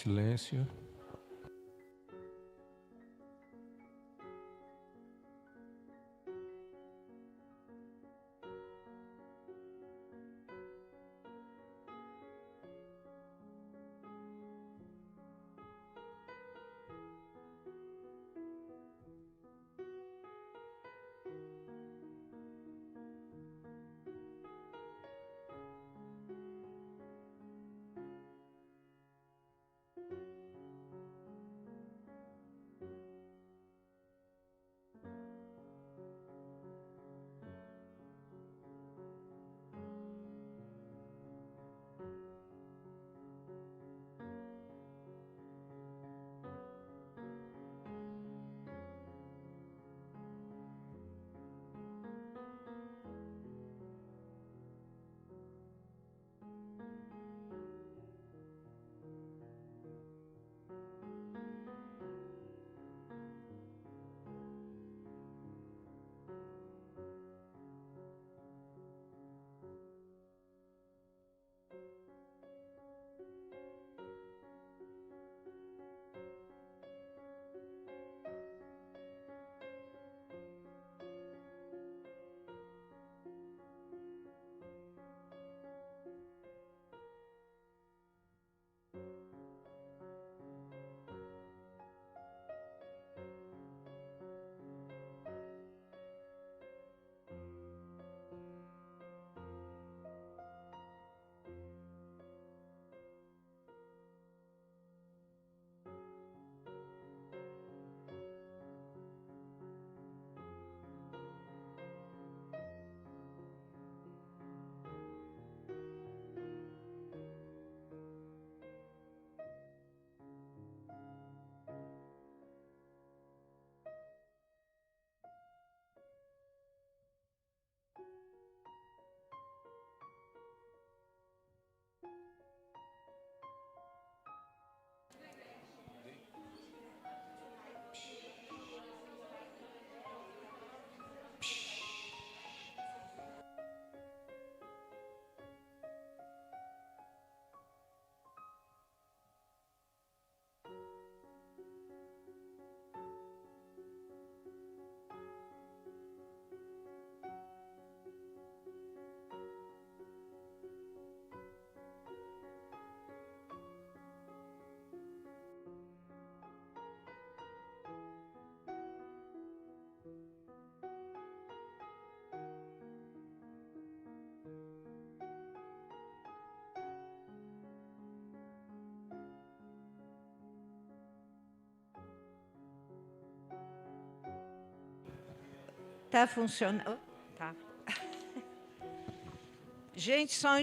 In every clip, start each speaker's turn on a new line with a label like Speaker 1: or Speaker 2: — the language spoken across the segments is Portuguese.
Speaker 1: silêncio.
Speaker 2: Tá funcionando? Tá. Gente, só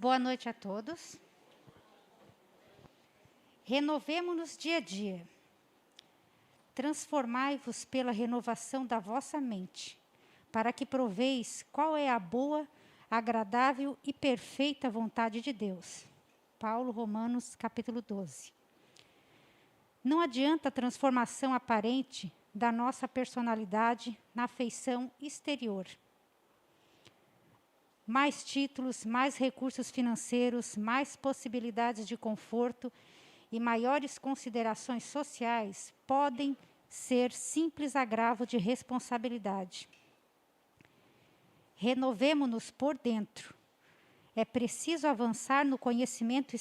Speaker 1: Boa noite a todos. Renovemo-nos dia a dia. Transformai-vos pela renovação da vossa mente, para que proveis qual é a boa, agradável e perfeita vontade de Deus. Paulo, Romanos, capítulo 12. Não adianta a transformação aparente da nossa personalidade na feição exterior. Mais títulos, mais recursos financeiros, mais possibilidades de conforto e maiores considerações sociais podem ser simples agravo de responsabilidade. Renovemo-nos por dentro. É preciso avançar no conhecimento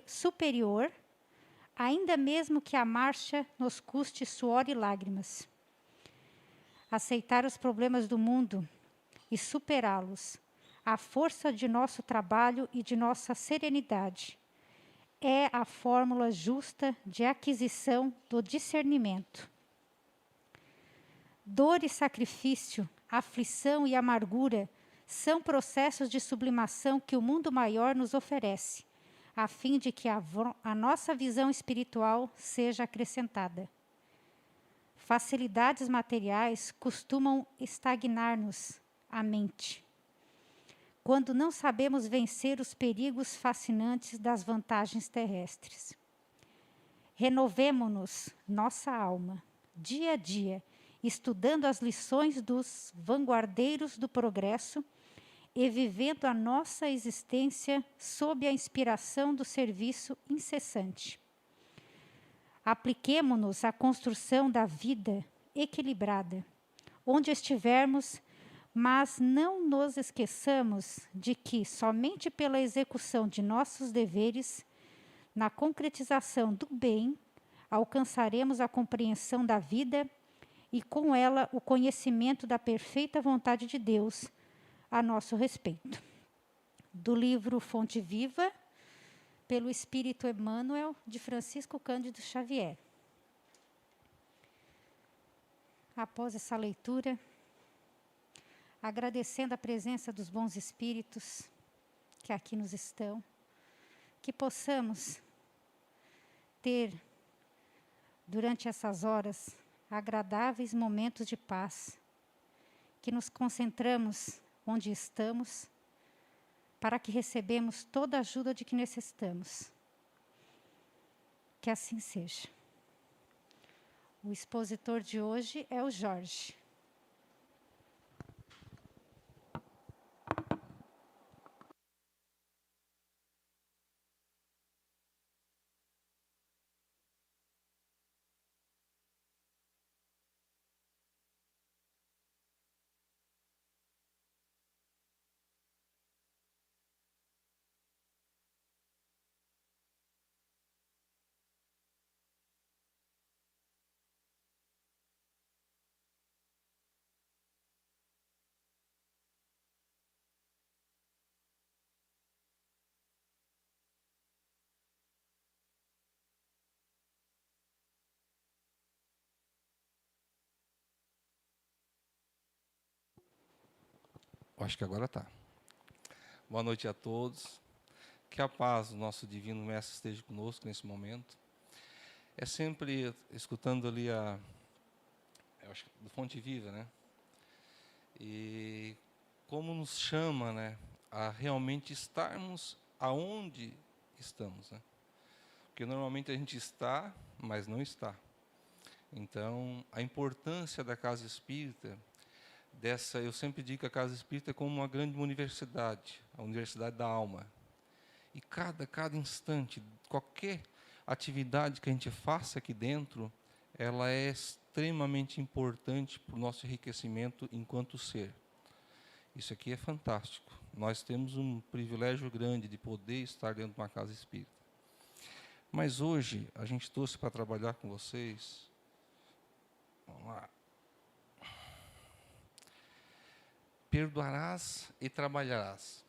Speaker 1: superior, ainda mesmo que a marcha nos custe suor e lágrimas. Aceitar os problemas do mundo e superá-los, a força de nosso trabalho e de nossa serenidade, é a fórmula justa de aquisição do discernimento. Dor e sacrifício, aflição e amargura são processos de sublimação que o mundo maior nos oferece, a fim de que a nossa visão espiritual seja acrescentada. Facilidades materiais costumam estagnar-nos a mente, quando não sabemos vencer os perigos fascinantes das vantagens terrestres. Renovemo-nos, nossa alma, dia a dia, estudando as lições dos vanguardeiros do progresso e vivendo a nossa existência sob a inspiração do serviço incessante. Apliquemo-nos à construção da vida equilibrada, onde estivermos, mas não nos esqueçamos de que, somente pela execução de nossos deveres, na concretização do bem, alcançaremos a compreensão da vida e, com ela, o conhecimento da perfeita vontade de Deus a nosso respeito. Do livro Fonte Viva, pelo Espírito Emmanuel, de Francisco Cândido Xavier. Após essa leitura, agradecendo a presença dos bons espíritos que aqui nos estão, que possamos ter, durante essas horas, agradáveis momentos de paz, que nos concentramos onde estamos, para que recebemos toda a ajuda de que necessitamos. Que assim seja. O expositor de hoje é o Jorge.
Speaker 3: Acho que agora está. Boa noite a todos. Que a paz do nosso Divino Mestre esteja conosco nesse momento. É sempre escutando ali eu acho, do Fonte Viva, né? E como nos chama, né, a realmente estarmos aonde estamos, né? Porque normalmente a gente está, mas não está. Então, a importância da casa espírita, eu sempre digo que a casa espírita é como uma grande universidade, a universidade da alma. E cada instante, qualquer atividade que a gente faça aqui dentro, ela é extremamente importante para o nosso enriquecimento enquanto ser. Isso aqui é fantástico. Nós temos um privilégio grande de poder estar dentro de uma casa espírita. Mas hoje, a gente trouxe para trabalhar com vocês. Vamos lá. Perdoarás e trabalharás.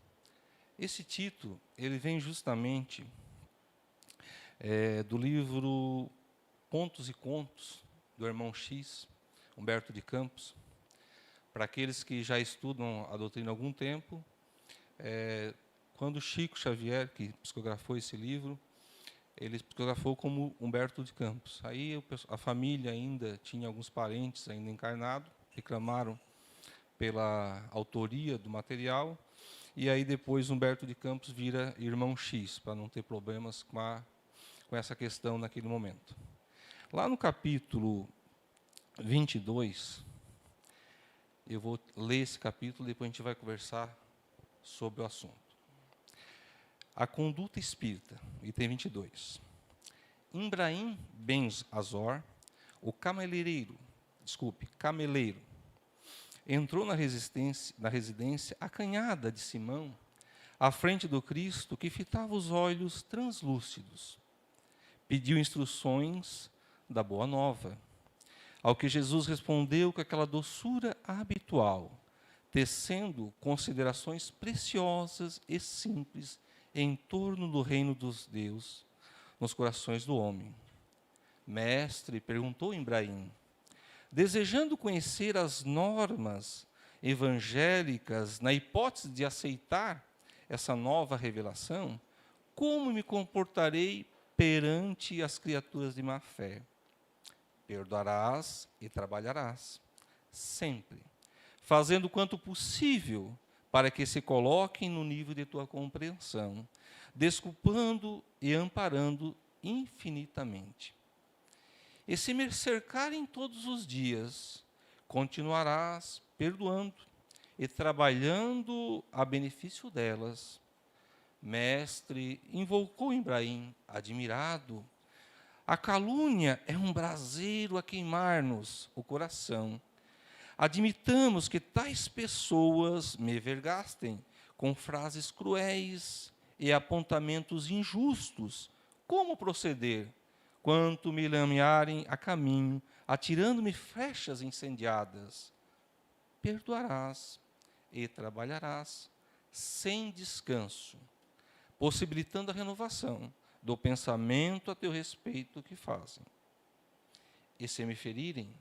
Speaker 3: Esse título, ele vem justamente do livro Contos e Contos, do irmão X, Humberto de Campos. Para aqueles que já estudam a doutrina há algum tempo, quando Chico Xavier, que psicografou esse livro, ele psicografou como Humberto de Campos. Aí a família ainda tinha alguns parentes ainda encarnados, reclamaram pela autoria do material, e aí depois Humberto de Campos vira irmão X, para não ter problemas com essa questão naquele momento. Lá no capítulo 22, eu vou ler esse capítulo, depois a gente vai conversar sobre o assunto. A conduta espírita, item 22. Ibrahim Ben Azor, o cameleiro, entrou na residência acanhada de Simão, à frente do Cristo, que fitava os olhos translúcidos. Pediu instruções da Boa Nova, ao que Jesus respondeu com aquela doçura habitual, tecendo considerações preciosas e simples em torno do reino dos Deus nos corações do homem. Mestre, perguntou Ibrahim, desejando conhecer as normas evangélicas na hipótese de aceitar essa nova revelação, como me comportarei perante as criaturas de má fé? Perdoarás e trabalharás, sempre, fazendo quanto possível para que se coloquem no nível de tua compreensão, desculpando e amparando infinitamente. E se me cercarem todos os dias, continuarás perdoando e trabalhando a benefício delas. Mestre, invocou Ibrahim, admirado. A calúnia é um braseiro a queimar-nos o coração. Admitamos que tais pessoas me vergastem com frases cruéis e apontamentos injustos. Como proceder? Quanto me lamearem a caminho, atirando-me flechas incendiadas? Perdoarás e trabalharás sem descanso, possibilitando a renovação do pensamento a teu respeito que fazem. E se me ferirem,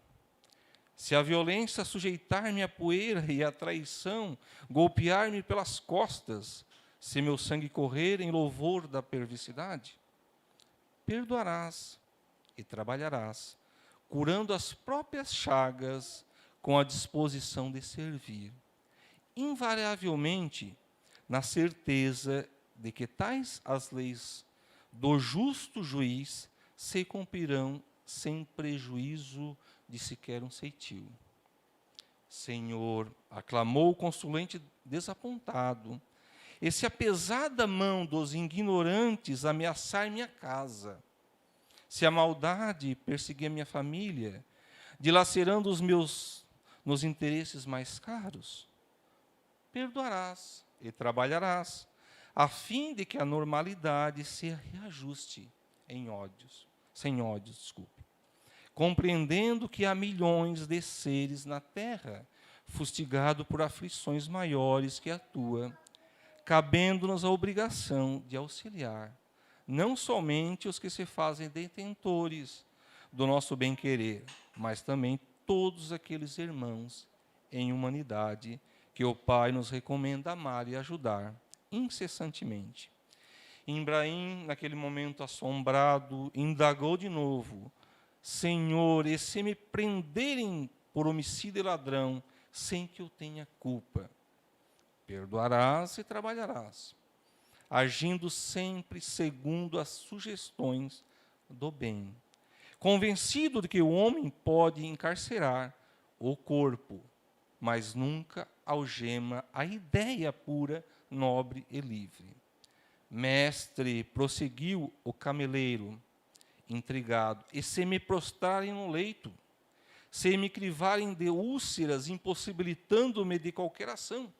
Speaker 3: se a violência sujeitar-me à poeira e a traição golpear-me pelas costas, se meu sangue correr em louvor da perversidade, perdoarás e trabalharás, curando as próprias chagas com a disposição de servir, invariavelmente na certeza de que tais as leis do justo juiz se cumprirão sem prejuízo de sequer um ceitil. Senhor, aclamou o consulente desapontado, e se a pesada mão dos ignorantes ameaçar minha casa, se a maldade perseguir minha família, dilacerando os meus nos interesses mais caros, perdoarás e trabalharás, a fim de que a normalidade se reajuste sem ódios, compreendendo que há milhões de seres na terra, fustigado por aflições maiores que a tua, cabendo-nos a obrigação de auxiliar, não somente os que se fazem detentores do nosso bem-querer, mas também todos aqueles irmãos em humanidade que o Pai nos recomenda amar e ajudar incessantemente. Ibrahim, naquele momento assombrado, indagou de novo: Senhor, e se me prenderem por homicida e ladrão, sem que eu tenha culpa? Perdoarás e trabalharás, agindo sempre segundo as sugestões do bem, convencido de que o homem pode encarcerar o corpo, mas nunca algema a ideia pura, nobre e livre. Mestre, prosseguiu o cameleiro, intrigado, e se me prostrarem no leito, se me crivarem de úlceras, impossibilitando-me de qualquer ação,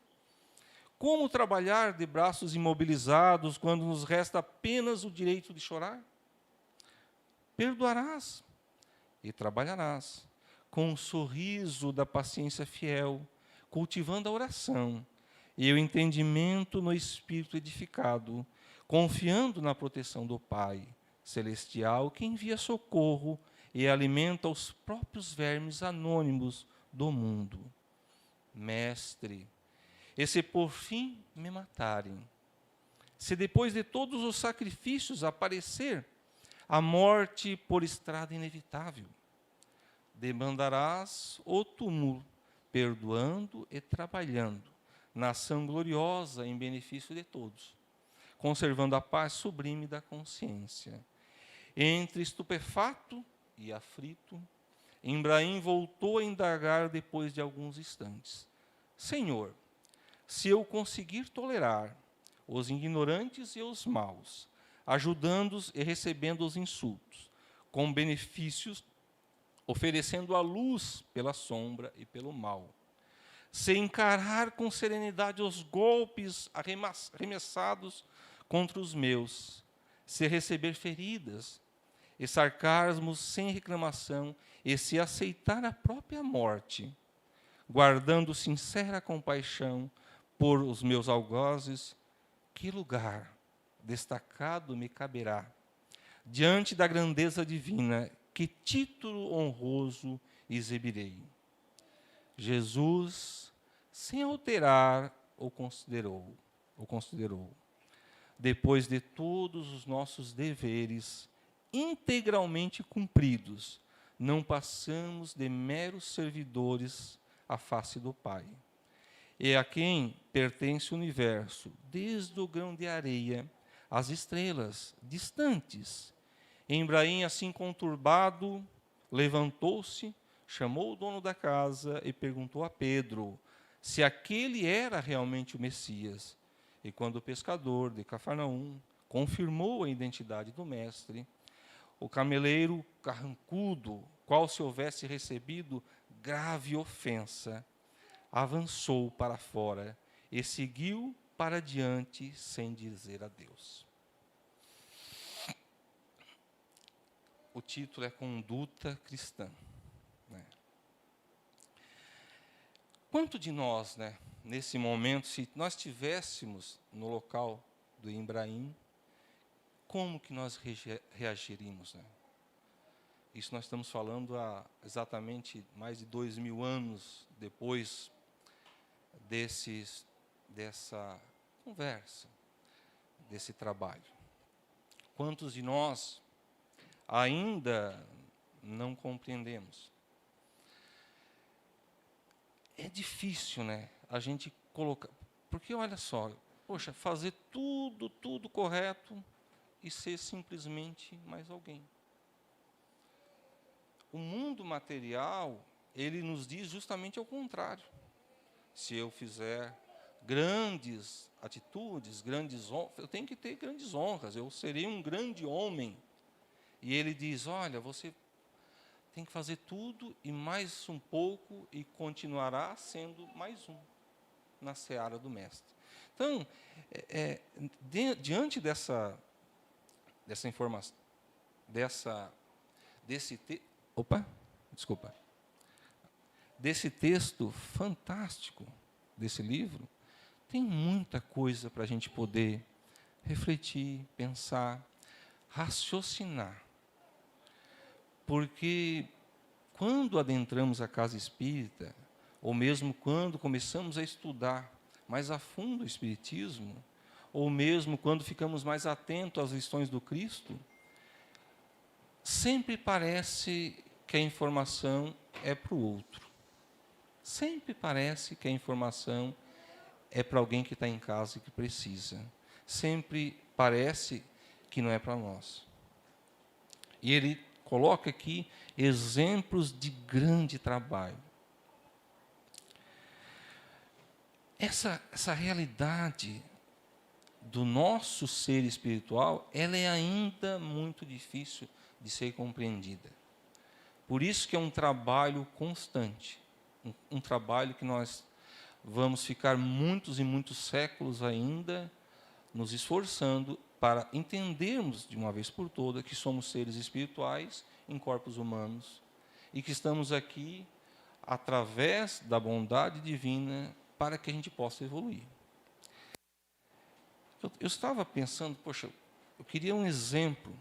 Speaker 3: como trabalhar de braços imobilizados quando nos resta apenas o direito de chorar? Perdoarás e trabalharás, com o sorriso da paciência fiel, cultivando a oração e o entendimento no espírito edificado, confiando na proteção do Pai celestial, que envia socorro e alimenta os próprios vermes anônimos do mundo. Mestre, e se por fim me matarem, se depois de todos os sacrifícios aparecer a morte por estrada inevitável? Demandarás o túmulo, perdoando e trabalhando na ação gloriosa em benefício de todos, conservando a paz sublime da consciência. Entre estupefato e aflito, Ibrahim voltou a indagar depois de alguns instantes: Senhor, se eu conseguir tolerar os ignorantes e os maus, ajudando-os e recebendo os insultos, com benefícios, oferecendo a luz pela sombra e pelo mal, se encarar com serenidade os golpes arremessados contra os meus, se receber feridas e sarcasmos sem reclamação, e se aceitar a própria morte, guardando sincera compaixão por os meus algozes, que lugar destacado me caberá diante da grandeza divina? Que título honroso exibirei? Jesus, sem alterar, o considerou. Depois de todos os nossos deveres integralmente cumpridos, não passamos de meros servidores à face do Pai. E a quem pertence o universo, desde o grão de areia às estrelas distantes. Ibrahim, assim conturbado, levantou-se, chamou o dono da casa e perguntou a Pedro se aquele era realmente o Messias. E quando o pescador de Cafarnaum confirmou a identidade do mestre, o cameleiro carrancudo, qual se houvesse recebido grave ofensa, avançou para fora e seguiu para diante sem dizer adeus. O título é Conduta Cristã. Quanto de nós, nesse momento, se nós estivéssemos no local do Ibrahim, como que nós reagiríamos? Isso nós estamos falando há exatamente mais de 2000 anos depois dessa conversa, desse trabalho. Quantos de nós ainda não compreendemos? É difícil, a gente colocar... Porque, olha só, poxa, fazer tudo correto e ser simplesmente mais alguém. O mundo material, ele nos diz justamente ao contrário. Se eu fizer grandes atitudes, grandes honras, eu tenho que ter grandes honras, eu serei um grande homem. E ele diz, olha, você tem que fazer tudo e mais um pouco e continuará sendo mais um na seara do mestre. Então, diante dessa informação, desse texto fantástico desse livro, tem muita coisa para a gente poder refletir, pensar, raciocinar. Porque quando adentramos a casa espírita, ou mesmo quando começamos a estudar mais a fundo o espiritismo, ou mesmo quando ficamos mais atentos às lições do Cristo, sempre parece que a informação é para o outro. Sempre parece que a informação é para alguém que está em casa e que precisa. Sempre parece que não é para nós. E ele coloca aqui exemplos de grande trabalho. Essa realidade do nosso ser espiritual, ela é ainda muito difícil de ser compreendida. Por isso que é um trabalho constante, um trabalho que nós vamos ficar muitos e muitos séculos ainda nos esforçando para entendermos de uma vez por todas que somos seres espirituais em corpos humanos e que estamos aqui através da bondade divina para que a gente possa evoluir. Eu estava pensando, poxa, eu queria um exemplo,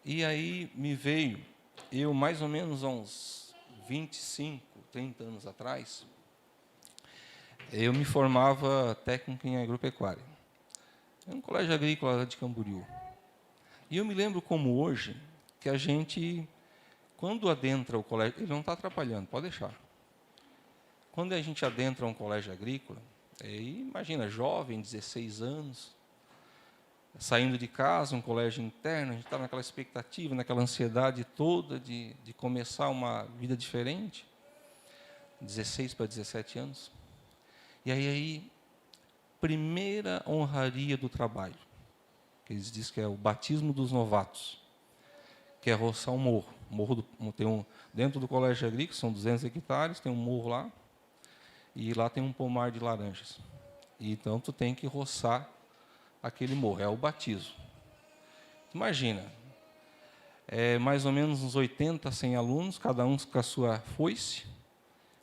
Speaker 3: e aí me veio, eu mais ou menos há uns 25, 30 anos atrás, eu me formava técnico em agropecuária. É um colégio agrícola de Camboriú. E eu me lembro como hoje, que a gente, quando adentra o colégio, ele não está atrapalhando, pode deixar. Quando a gente adentra um colégio agrícola, imagina, jovem, 16 anos, saindo de casa, um colégio interno, a gente está naquela expectativa, naquela ansiedade toda de começar uma vida diferente, 16 para 17 anos. E aí, primeira honraria do trabalho, que eles dizem que é o batismo dos novatos, que é roçar um morro. Dentro do colégio agrícola, são 200 hectares, tem um morro lá, e lá tem um pomar de laranjas. E então tu tem que roçar aquele morro, é o batismo. Imagina, mais ou menos uns 80, 100 alunos, cada um com a sua foice.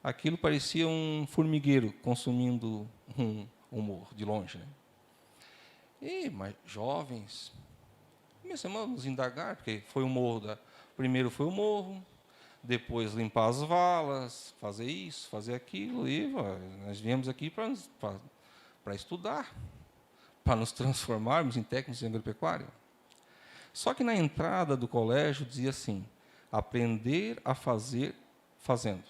Speaker 3: Aquilo parecia um formigueiro consumindo um morro, de longe. Né? Mas jovens, começamos a nos indagar, porque foi o morro, primeiro foi o morro, depois limpar as valas, fazer isso, fazer aquilo, e nós viemos aqui para estudar, para nos transformarmos em técnicos de agropecuária. Só que na entrada do colégio dizia assim, aprender a fazer fazendo.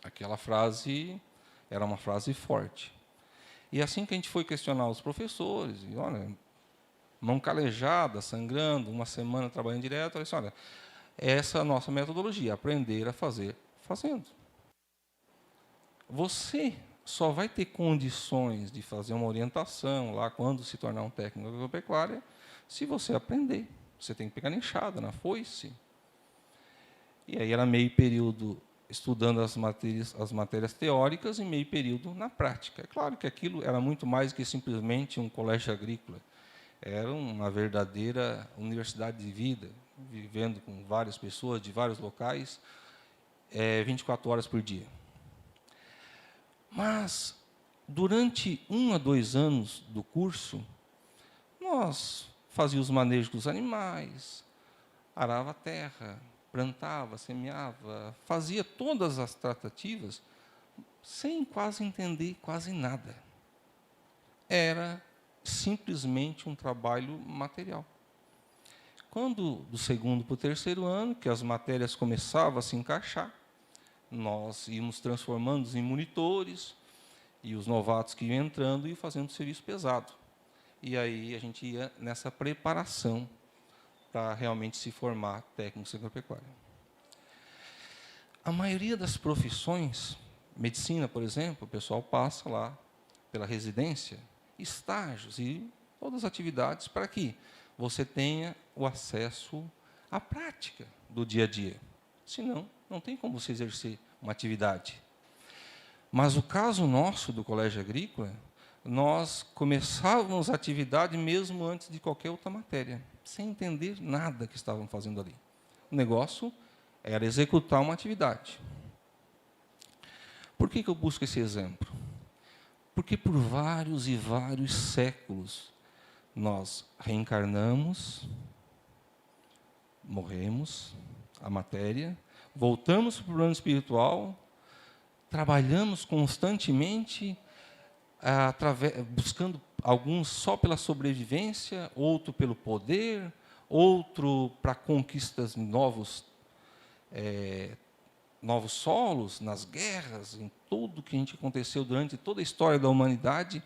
Speaker 3: Aquela frase era uma frase forte. E assim que a gente foi questionar os professores, e olha, mão calejada, sangrando, uma semana trabalhando direto, eu disse, olha, essa é a nossa metodologia, aprender a fazer fazendo. Você só vai ter condições de fazer uma orientação lá quando se tornar um técnico de agropecuária se você aprender. Você tem que pegar na enxada, na foice. E aí era meio período estudando as matérias teóricas e meio período na prática. É claro que aquilo era muito mais que simplesmente um colégio agrícola. Era uma verdadeira universidade de vida, vivendo com várias pessoas de vários locais, 24 horas por dia. Mas, durante 1 a 2 anos do curso, nós fazíamos os manejos dos animais, arava a terra, plantava, semeava, fazia todas as tratativas, sem quase entender quase nada. Era simplesmente um trabalho material. Quando, do 2º para o 3º ano, que as matérias começavam a se encaixar, nós íamos transformando em monitores, e os novatos que iam entrando e fazendo serviço pesado. E aí a gente ia nessa preparação para realmente se formar técnico de agropecuária. A maioria das profissões, medicina, por exemplo, o pessoal passa lá pela residência, estágios e todas as atividades para que você tenha o acesso à prática do dia a dia. Senão, não tem como você exercer uma atividade. Mas o caso nosso do colégio agrícola, nós começávamos a atividade mesmo antes de qualquer outra matéria, sem entender nada que estavam fazendo ali. O negócio era executar uma atividade. Por que eu busco esse exemplo? Porque por vários e vários séculos nós reencarnamos, morremos, a matéria, voltamos para o plano espiritual, trabalhamos constantemente, buscando alguns só pela sobrevivência, outro pelo poder, outro para conquistas de novos solos, nas guerras, em tudo que a gente aconteceu durante toda a história da humanidade,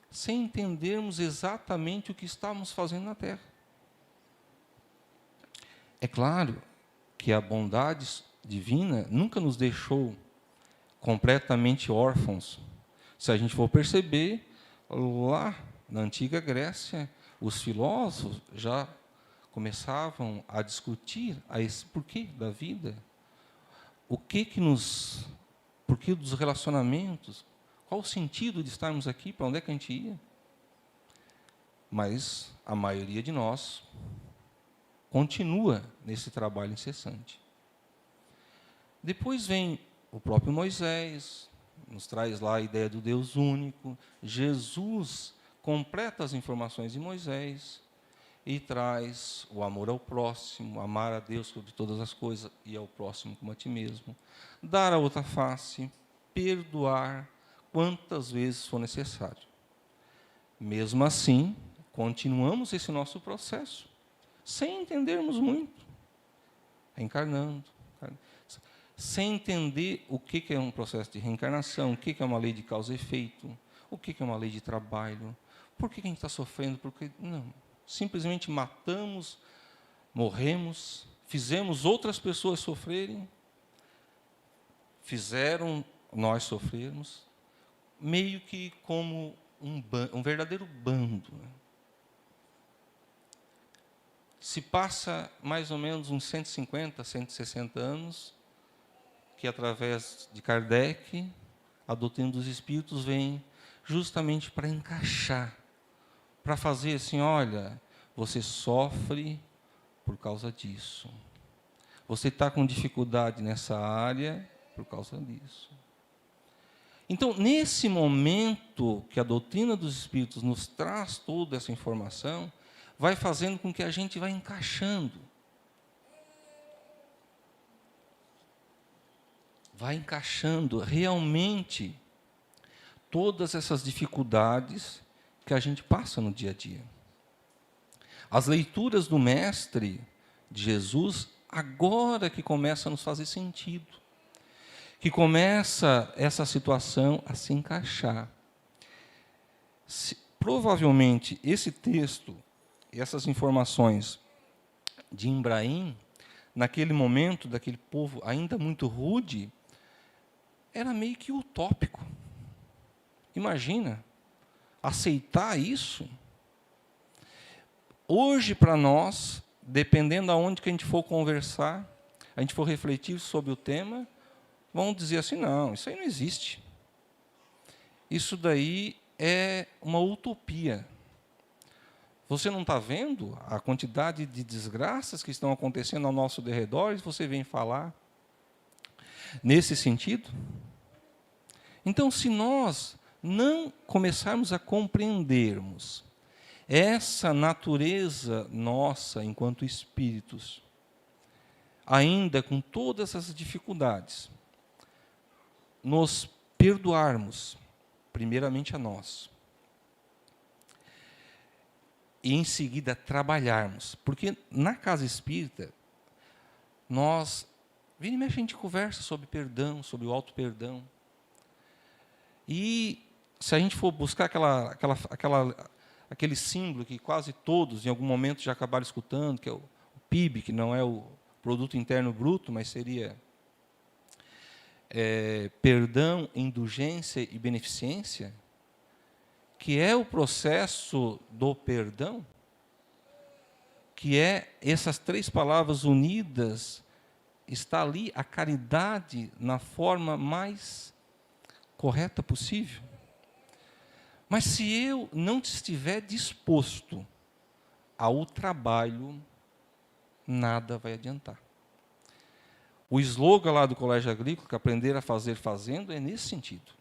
Speaker 3: sem entendermos exatamente o que estávamos fazendo na Terra. É claro que a bondade divina nunca nos deixou completamente órfãos. Se a gente for perceber, lá na antiga Grécia, os filósofos já começavam a discutir esse porquê da vida, porquê dos relacionamentos, qual o sentido de estarmos aqui, para onde é que a gente ia. Mas a maioria de nós continua nesse trabalho incessante. Depois vem o próprio Moisés, nos traz lá a ideia do Deus único. Jesus completa as informações de Moisés e traz o amor ao próximo, amar a Deus sobre todas as coisas e ao próximo como a ti mesmo. Dar a outra face, perdoar quantas vezes for necessário. Mesmo assim, continuamos esse nosso processo, sem entendermos muito, reencarnando, sem entender o que é um processo de reencarnação, o que é uma lei de causa e efeito, o que é uma lei de trabalho, por que a gente está sofrendo, porque não, simplesmente matamos, morremos, fizemos outras pessoas sofrerem, fizeram nós sofrermos, meio que como um verdadeiro bando. Se passa mais ou menos uns 150, 160 anos, que através de Kardec, a doutrina dos espíritos vem justamente para encaixar, para fazer assim, olha, você sofre por causa disso. Você está com dificuldade nessa área por causa disso. Então, nesse momento que a doutrina dos espíritos nos traz toda essa informação, vai fazendo com que a gente vá encaixando. Vai encaixando realmente todas essas dificuldades que a gente passa no dia a dia. As leituras do Mestre, de Jesus, agora que começa a nos fazer sentido, que começa essa situação a se encaixar. Provavelmente, esse texto, essas informações de Ibrahim, naquele momento, daquele povo ainda muito rude, era meio que utópico. Imagina, aceitar isso. Hoje, para nós, dependendo aonde que a gente for conversar, a gente for refletir sobre o tema, vão dizer assim, não, isso aí não existe. Isso daí é uma utopia. Você não está vendo a quantidade de desgraças que estão acontecendo ao nosso derredor e você vem falar nesse sentido? Então, se nós não começarmos a compreendermos essa natureza nossa enquanto espíritos, ainda com todas essas dificuldades, nos perdoarmos, primeiramente a nós, e em seguida trabalharmos, porque na casa espírita, nós, vira e mexe, a gente conversa sobre perdão, sobre o auto-perdão, e se a gente for buscar aquele símbolo que quase todos, em algum momento, já acabaram escutando, que é o PIB, que não é o Produto Interno Bruto, mas seria perdão, indulgência e beneficência, que é o processo do perdão, que é essas três palavras unidas, está ali a caridade na forma mais correta possível. Mas se eu não estiver disposto ao trabalho, nada vai adiantar. O slogan lá do Colégio Agrícola, que aprender a fazer fazendo, é nesse sentido.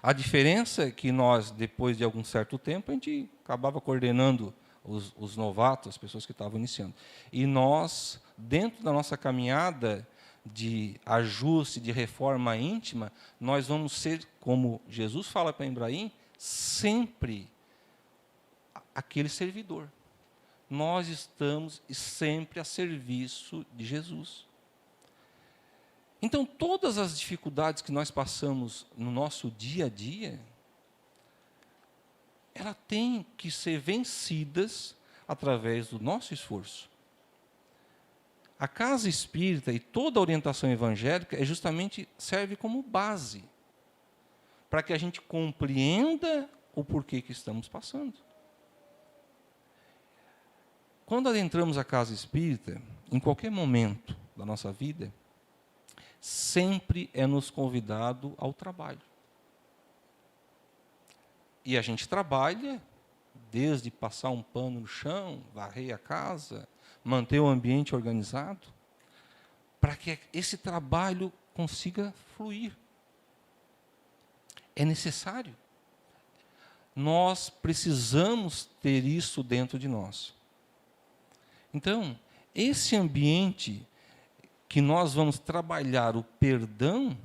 Speaker 3: A diferença é que nós, depois de algum certo tempo, a gente acabava coordenando os novatos, as pessoas que estavam iniciando. E nós, dentro da nossa caminhada de ajuste, de reforma íntima, nós vamos ser, como Jesus fala para Ibrahim, sempre aquele servidor. Nós estamos sempre a serviço de Jesus. Então, todas as dificuldades que nós passamos no nosso dia a dia, elas têm que ser vencidas através do nosso esforço. A casa espírita e toda a orientação evangélica serve como base para que a gente compreenda o porquê que estamos passando. Quando adentramos a casa espírita, em qualquer momento da nossa vida, sempre é nos convidado ao trabalho. E a gente trabalha desde passar um pano no chão, varrer a casa, manter o ambiente organizado, para que esse trabalho consiga fluir. É necessário. Nós precisamos ter isso dentro de nós. Então, esse ambiente que nós vamos trabalhar o perdão,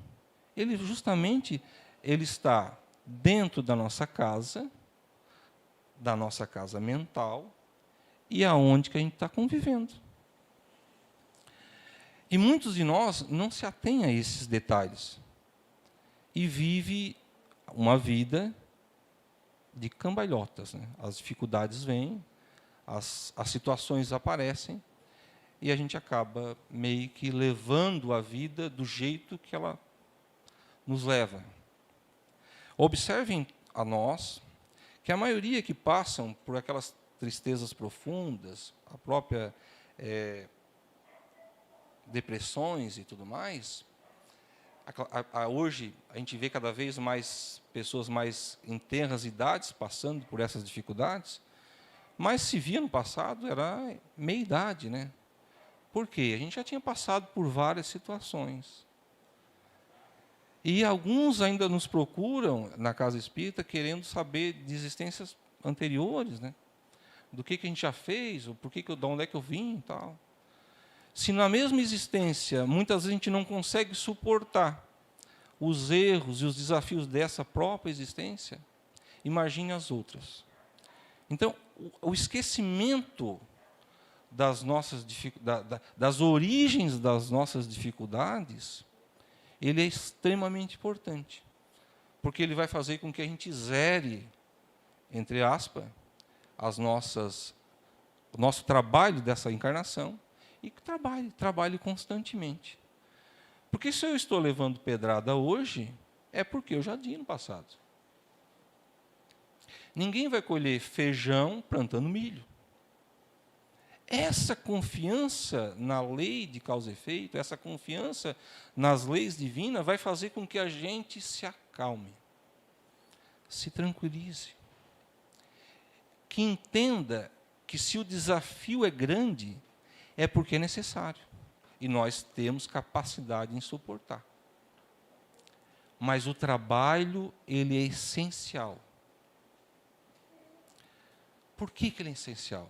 Speaker 3: ele está dentro da nossa casa mental, e aonde que a gente está convivendo. E muitos de nós não se atêm a esses detalhes e vive uma vida de cambalhotas, né? As dificuldades vêm, as situações aparecem, e a gente acaba meio que levando a vida do jeito que ela nos leva. Observem a nós que a maioria que passam por aquelas tristezas profundas, a própria depressões e tudo mais, hoje a gente vê cada vez mais pessoas mais em tenras idades passando por essas dificuldades, mas se via no passado era meia-idade, né? Por quê? A gente já tinha passado por várias situações. E alguns ainda nos procuram na casa espírita querendo saber de existências anteriores, né? Do que a gente já fez, ou de onde é que eu vim e tal. Se na mesma existência, muitas vezes a gente não consegue suportar os erros e os desafios dessa própria existência, imagine as outras. Então, o esquecimento das origens das nossas dificuldades, ele é extremamente importante, porque ele vai fazer com que a gente zere, entre aspas, o nosso trabalho dessa encarnação, e trabalhe constantemente. Porque se eu estou levando pedrada hoje, é porque eu já dei no passado. Ninguém vai colher feijão plantando milho. Essa confiança na lei de causa e efeito, essa confiança nas leis divinas, vai fazer com que a gente se acalme, se tranquilize, que entenda que se o desafio é grande, é porque é necessário, e nós temos capacidade em suportar. Mas o trabalho, ele é essencial. Por que ele é essencial?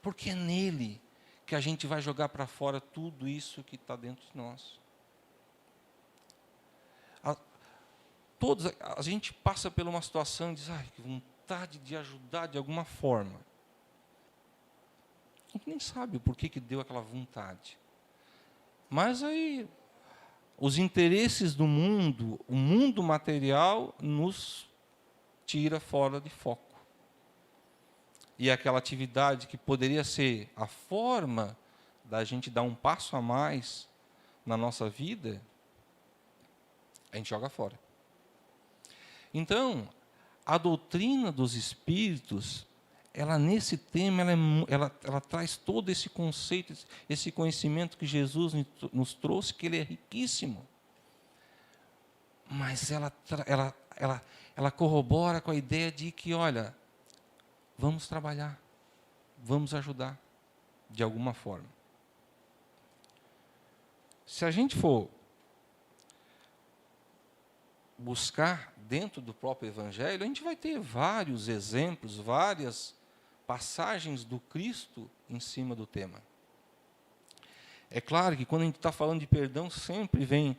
Speaker 3: Porque é nele que a gente vai jogar para fora tudo isso que está dentro de nós. A gente passa por uma situação e diz, que vontade de ajudar de alguma forma. A gente nem sabe o porquê que deu aquela vontade. Mas aí, os interesses do mundo, o mundo material, nos tira fora de foco. E aquela atividade que poderia ser a forma da gente dar um passo a mais na nossa vida, a gente joga fora. Então, a doutrina dos espíritos, ela nesse tema, ela traz todo esse conceito, esse conhecimento que Jesus nos trouxe, que ele é riquíssimo. Mas ela corrobora com a ideia de que, olha, vamos trabalhar, vamos ajudar, de alguma forma. Se a gente for buscar dentro do próprio Evangelho, a gente vai ter vários exemplos, várias passagens do Cristo em cima do tema. É claro que quando a gente está falando de perdão, sempre vem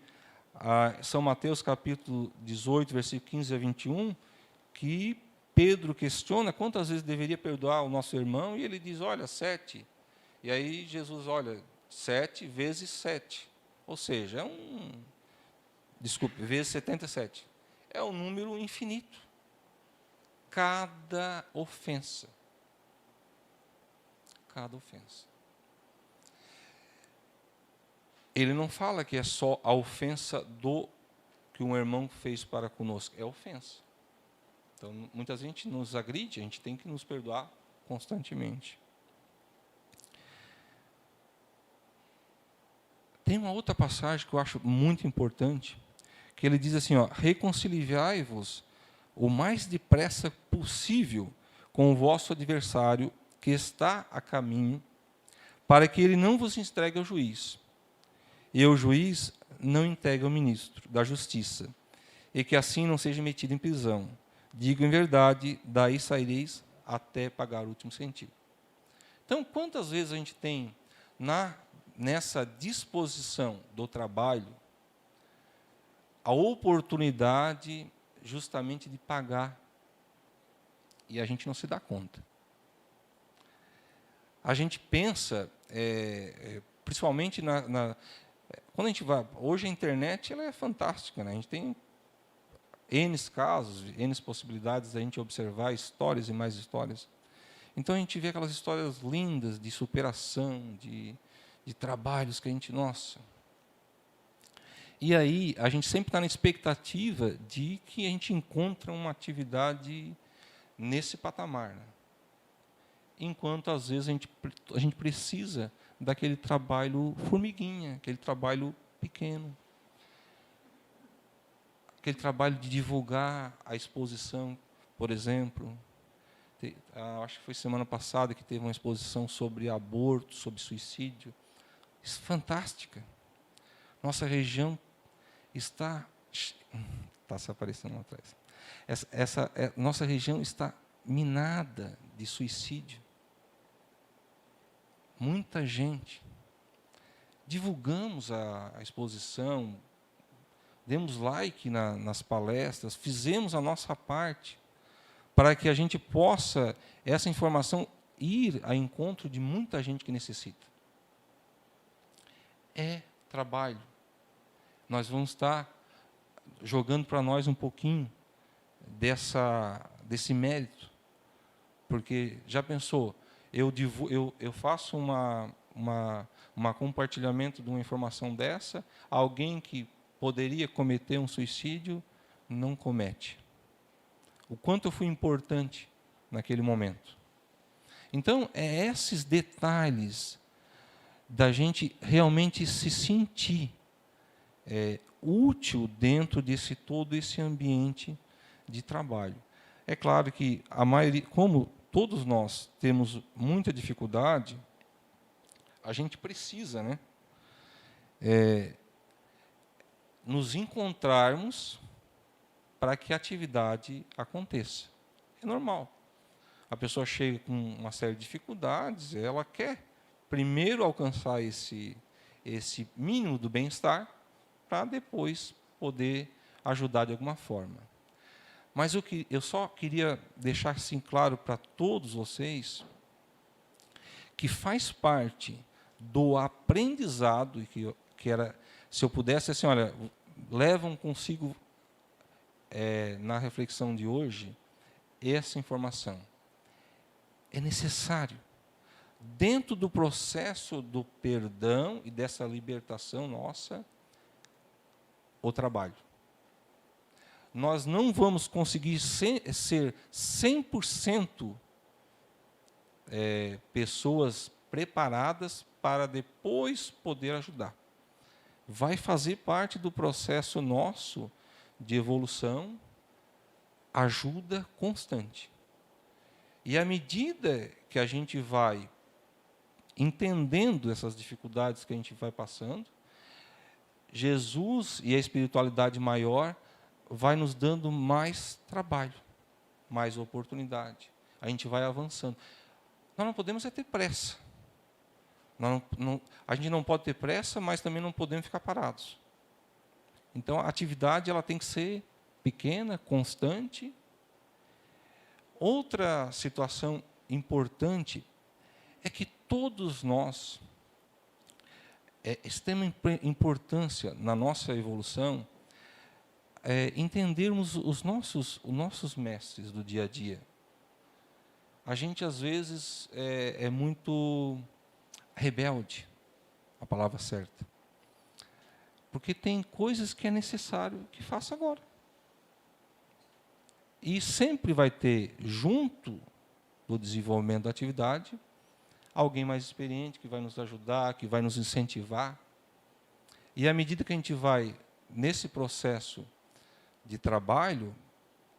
Speaker 3: São Mateus capítulo 18, versículo 15 a 21, que Pedro questiona quantas vezes deveria perdoar o nosso irmão, e ele diz, olha, 7. E aí Jesus, olha, 7 vezes 7. Ou seja, vezes 77. É um número infinito. Cada ofensa. Cada ofensa. Ele não fala que é só a ofensa que um irmão fez para conosco. É ofensa. Então, muita gente nos agride, a gente tem que nos perdoar constantemente. Tem uma outra passagem que eu acho muito importante, que ele diz assim, reconciliai-vos o mais depressa possível com o vosso adversário que está a caminho, para que ele não vos entregue ao juiz, e o juiz não entregue ao ministro da justiça, e que assim não seja metido em prisão. Digo em verdade, daí saireis até pagar o último centavo. Então, quantas vezes a gente tem nessa disposição do trabalho a oportunidade justamente de pagar. E a gente não se dá conta. A gente pensa, principalmente quando a gente vai... Hoje a internet ela é fantástica, né? A gente tem N casos, N possibilidades da gente observar histórias e mais histórias. Então a gente vê aquelas histórias lindas de superação, de trabalhos que a gente... Nossa! E aí a gente sempre está na expectativa de que a gente encontre uma atividade nesse patamar, né? Enquanto, às vezes, a gente precisa daquele trabalho formiguinha, aquele trabalho pequeno, aquele trabalho de divulgar a exposição, por exemplo. Acho que foi semana passada que teve uma exposição sobre aborto, sobre suicídio. Isso é fantástica. Nossa região está se aparecendo lá atrás. Nossa região está minada de suicídio. Muita gente. Divulgamos a exposição, demos like nas palestras, fizemos a nossa parte para que a gente possa, essa informação, ir ao encontro de muita gente que necessita. É trabalho. Nós vamos estar jogando para nós um pouquinho desse mérito. Porque, já pensou, eu faço uma compartilhamento de uma informação dessa, alguém que poderia cometer um suicídio, não comete. O quanto eu fui importante naquele momento. Então, é esses detalhes da gente realmente se sentir útil dentro desse todo esse ambiente de trabalho. É claro que a maioria, como todos nós temos muita dificuldade, a gente precisa, né, nos encontrarmos para que a atividade aconteça. É normal. A pessoa chega com uma série de dificuldades, ela quer primeiro alcançar esse mínimo do bem-estar, para depois poder ajudar de alguma forma. Mas eu só queria deixar assim claro para todos vocês que faz parte do aprendizado, que era, se eu pudesse, assim, olha, levam consigo na reflexão de hoje essa informação. É necessário, dentro do processo do perdão e dessa libertação nossa, o trabalho. Nós não vamos conseguir ser 100% pessoas preparadas para depois poder ajudar. Vai fazer parte do processo nosso de evolução, ajuda constante. E à medida que a gente vai entendendo essas dificuldades que a gente vai passando, Jesus e a espiritualidade maior vai nos dando mais trabalho, mais oportunidade. A gente vai avançando. Nós não podemos ter pressa. A gente não pode ter pressa, mas também não podemos ficar parados. Então, a atividade ela tem que ser pequena, constante. Outra situação importante é que todos nós, extrema importância na nossa evolução, entendermos os nossos mestres do dia a dia. A gente, às vezes, é muito rebelde, a palavra certa. Porque tem coisas que é necessário que faça agora. E sempre vai ter, junto do desenvolvimento da atividade, alguém mais experiente que vai nos ajudar, que vai nos incentivar. E à medida que a gente vai nesse processo de trabalho,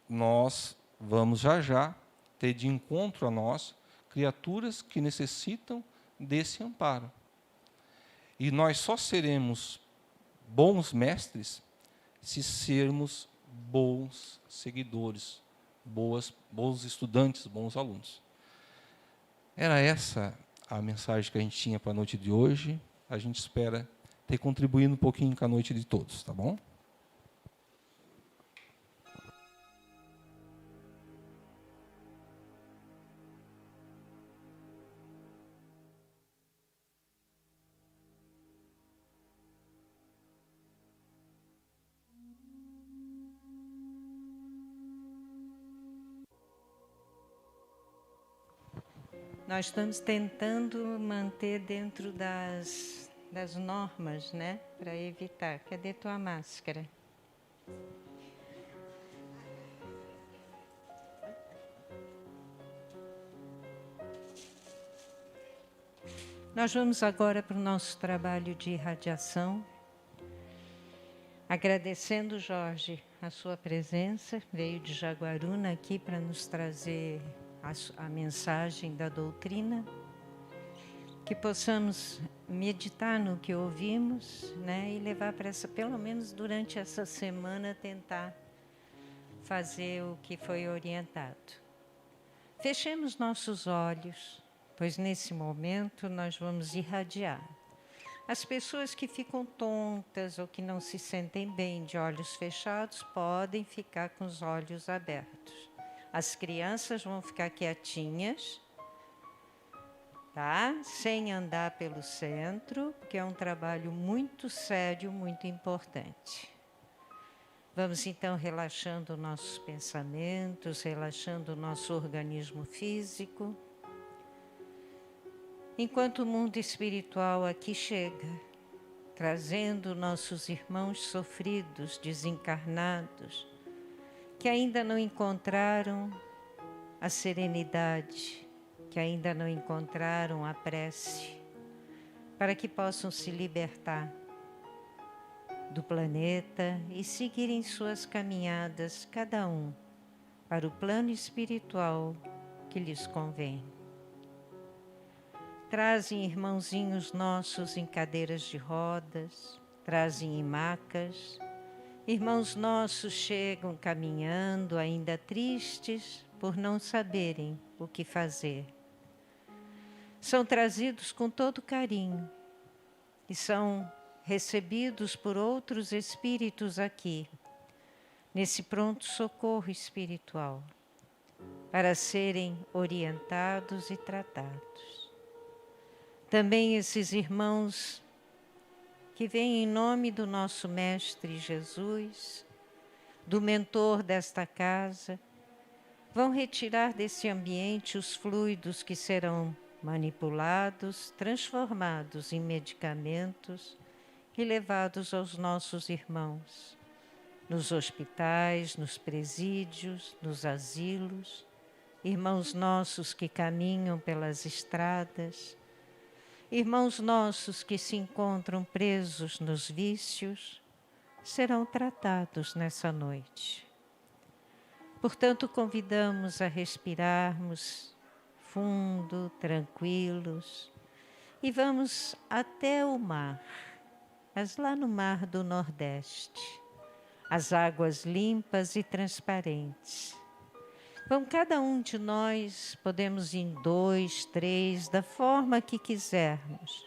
Speaker 3: nós vamos já ter de encontro a nós criaturas que necessitam desse amparo. E nós só seremos bons mestres se sermos bons seguidores, bons estudantes, bons alunos. Era essa a mensagem que a gente tinha para a noite de hoje. A gente espera ter contribuído um pouquinho com a noite de todos, tá bom?
Speaker 2: Nós estamos tentando manter dentro das normas, né? Para evitar. Cadê tua máscara? Nós vamos agora para o nosso trabalho de irradiação. Agradecendo, Jorge, a sua presença. Veio de Jaguaruna aqui para nos trazer a mensagem da doutrina. Que possamos meditar no que ouvimos, né? E levar para pelo menos durante essa semana, tentar fazer o que foi orientado. Fechemos nossos olhos, pois nesse momento nós vamos irradiar. As pessoas que ficam tontas ou que não se sentem bem de olhos fechados podem ficar com os olhos abertos. As crianças vão ficar quietinhas, tá? Sem andar pelo centro, porque é um trabalho muito sério, muito importante. Vamos então relaxando nossos pensamentos, relaxando o nosso organismo físico. Enquanto o mundo espiritual aqui chega, trazendo nossos irmãos sofridos, desencarnados, que ainda não encontraram a serenidade, que ainda não encontraram a prece, para que possam se libertar do planeta e seguirem suas caminhadas, cada um, para o plano espiritual que lhes convém. Trazem irmãozinhos nossos em cadeiras de rodas, trazem em macas. Irmãos nossos chegam caminhando, ainda tristes, por não saberem o que fazer. São trazidos com todo carinho e são recebidos por outros espíritos aqui, nesse pronto socorro espiritual, para serem orientados e tratados. Também esses irmãos que vêm em nome do nosso Mestre Jesus, do mentor desta casa, vão retirar desse ambiente os fluidos que serão manipulados, transformados em medicamentos e levados aos nossos irmãos, nos hospitais, nos presídios, nos asilos, irmãos nossos que caminham pelas estradas, irmãos nossos que se encontram presos nos vícios, serão tratados nessa noite. Portanto, convidamos a respirarmos fundo, tranquilos, e vamos até o mar, mas lá no mar do Nordeste, as águas limpas e transparentes. Vamos, cada um de nós, podemos ir em 2, 3, da forma que quisermos.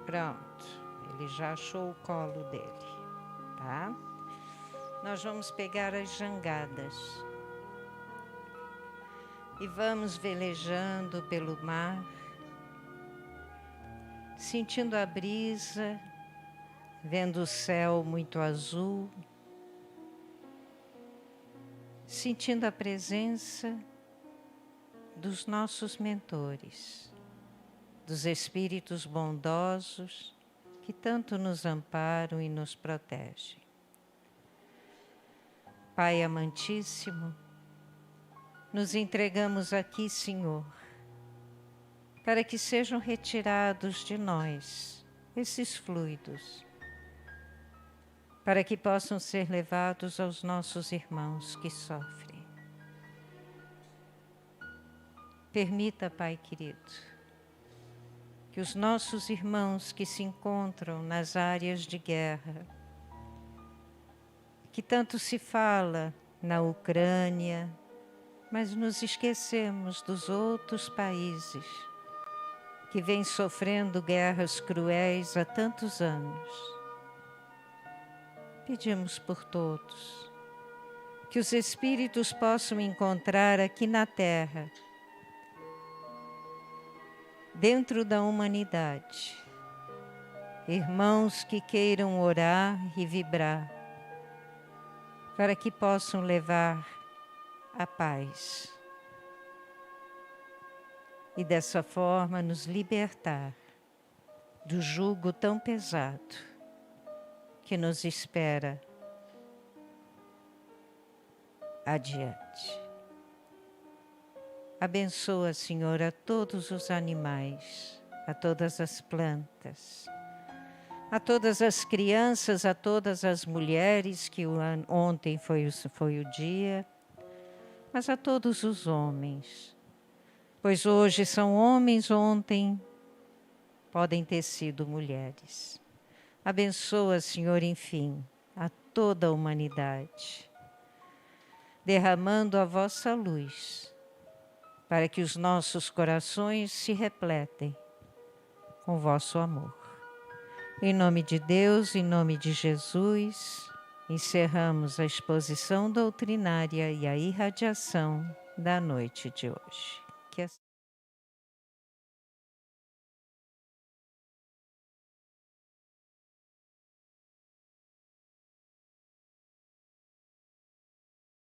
Speaker 2: Pronto, ele já achou o colo dele, tá? Nós vamos pegar as jangadas e vamos velejando pelo mar, sentindo a brisa, vendo o céu muito azul, sentindo a presença dos nossos mentores, dos espíritos bondosos que tanto nos amparam e nos protegem. Pai amantíssimo, nos entregamos aqui, Senhor, para que sejam retirados de nós esses fluidos, para que possam ser levados aos nossos irmãos que sofrem. Permita, Pai querido, que os nossos irmãos que se encontram nas áreas de guerra, que tanto se fala na Ucrânia, mas nos esquecemos dos outros países que vêm sofrendo guerras cruéis há tantos anos. Pedimos por todos, que os espíritos possam encontrar aqui na Terra dentro da humanidade, irmãos que queiram orar e vibrar, para que possam levar a paz e dessa forma nos libertar do jugo tão pesado que nos espera adiante. Abençoa, Senhor, a todos os animais, a todas as plantas, a todas as crianças, a todas as mulheres, que ontem foi o dia, mas a todos os homens, pois hoje são homens, ontem podem ter sido mulheres. Abençoa, Senhor, enfim, a toda a humanidade, derramando a vossa luz, para que os nossos corações se repletem com vosso amor. Em nome de Deus, em nome de Jesus, encerramos a exposição doutrinária e a irradiação da noite de hoje.